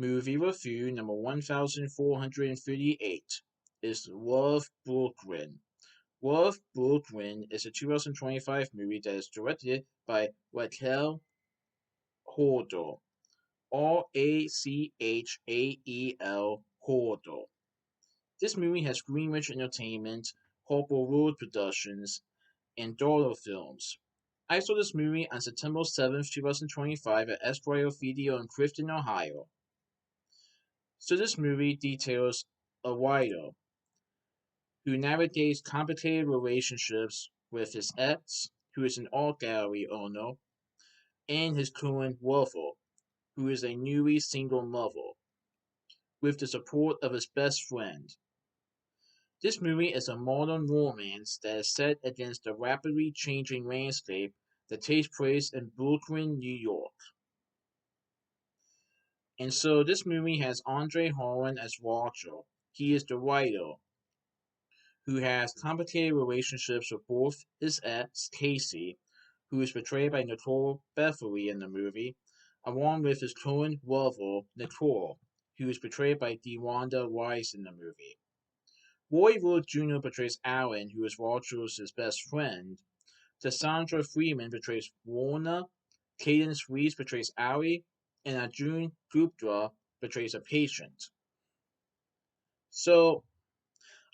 Movie review number 1438 is Love Brooklyn. Love Brooklyn is a 2025 movie that is directed by Raquel Hordo, Rachel Hordo. This movie has Greenwich Entertainment, Harper Road Productions, and Dollar Films. I saw this movie on September 7th, 2025 at Esquire Theatre in Clifton, Ohio. So this movie details a writer who navigates complicated relationships with his ex, who is an art gallery owner, and his current lover, who is a newly single mother, with the support of his best friend. This movie is a modern romance that is set against the rapidly changing landscape that takes place in Brooklyn, New York. And so this movie has Andre Holland as Walter. He is the writer who has complicated relationships with both his ex, Casey, who is portrayed by Nicole Beverly in the movie, along with his current lover, Nicole, who is portrayed by DeWanda Wise in the movie. Roy Wood Jr. portrays Alan, who is Walter's best friend. Cassandra Freeman portrays Warner. Cadence Reese portrays Ali, and Arjun Gupta portrays a patient. So,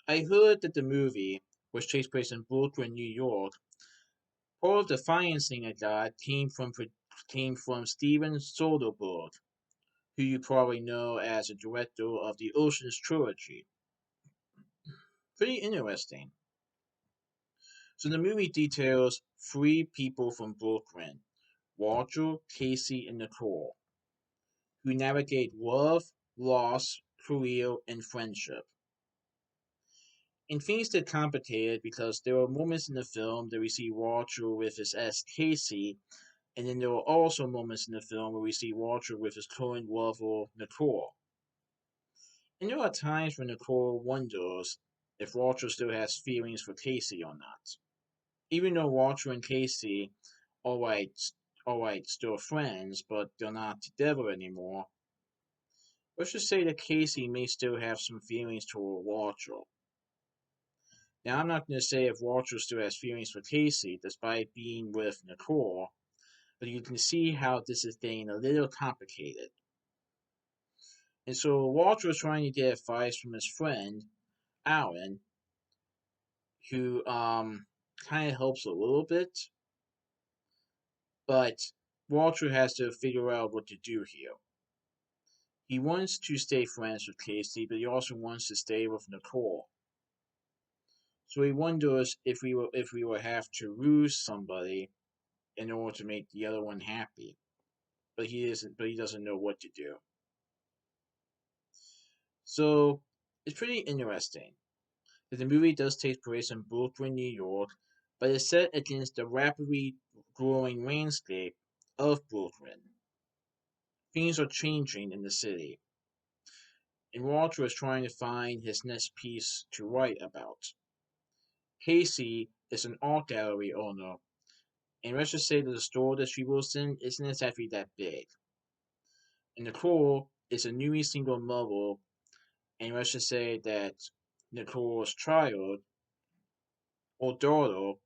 I heard that the movie, which takes place in Brooklyn, New York, part of the financing it got came from Steven Soderbergh, who you probably know as the director of the Ocean's trilogy. Pretty interesting. So the movie details three people from Brooklyn: Walter, Casey, and Nicole, who navigate love, loss, career, and friendship. And things get complicated because there are moments in the film that we see Walter with his ex Casey, and then there are also moments in the film where we see Walter with his current lover Nicole. And there are times when Nicole wonders if Walter still has feelings for Casey or not. Even though Walter and Casey alright alright still friends, but they're not together anymore. Let's just say that Casey may still have some feelings toward Walter. Now, I'm not going to say if Walter still has feelings for Casey despite being with Nicole, but you can see how this is getting a little complicated. And so Walter is trying to get advice from his friend, Alan, who kind of helps a little bit, but Walter has to figure out what to do here. He wants to stay friends with Casey, but he also wants to stay with Nicole. So he wonders if we will have to lose somebody in order to make the other one happy. But he doesn't know what to do. So it's pretty interesting that the movie does take place in Brooklyn, New York, but it's set against the rapidly growing landscape of Brooklyn. Things are changing in the city, and Walter is trying to find his next piece to write about. Casey is an art gallery owner, and let's just say that the store that she works in isn't exactly that big. And Nicole is a newly single mother, and let's just say that Nicole's child or daughter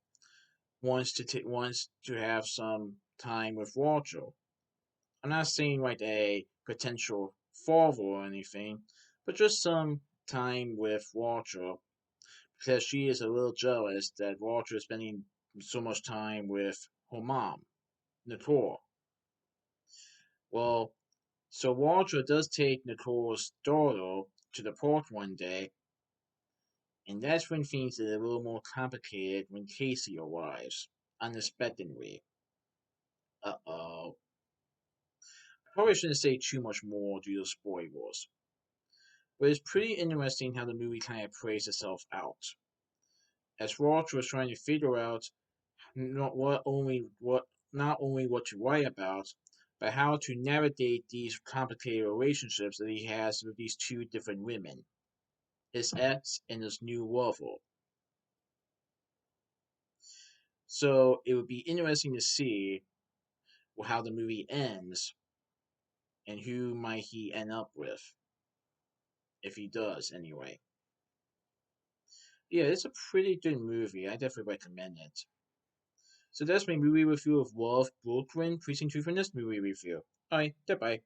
wants to have some time with Walter. I'm not saying like a potential father or anything, but just some time with Walter because she is a little jealous that Walter is spending so much time with her mom, Nicole. Well, so Walter does take Nicole's daughter to the park one day, and that's when things get a little more complicated when Casey arrives unexpectedly. Uh-oh. I probably shouldn't say too much more due to spoilers, but it's pretty interesting how the movie kind of plays itself out. As Walter was trying to figure out not only what to write about, but how to navigate these complicated relationships that he has with these two different women, his ex and his new lover. So it would be interesting to see how the movie ends and who might he end up with if he does anyway. Yeah, it's a pretty good movie. I definitely recommend it. So that's my movie review of Wolf Brooklyn Precinct 2 from this movie review. Alright, goodbye.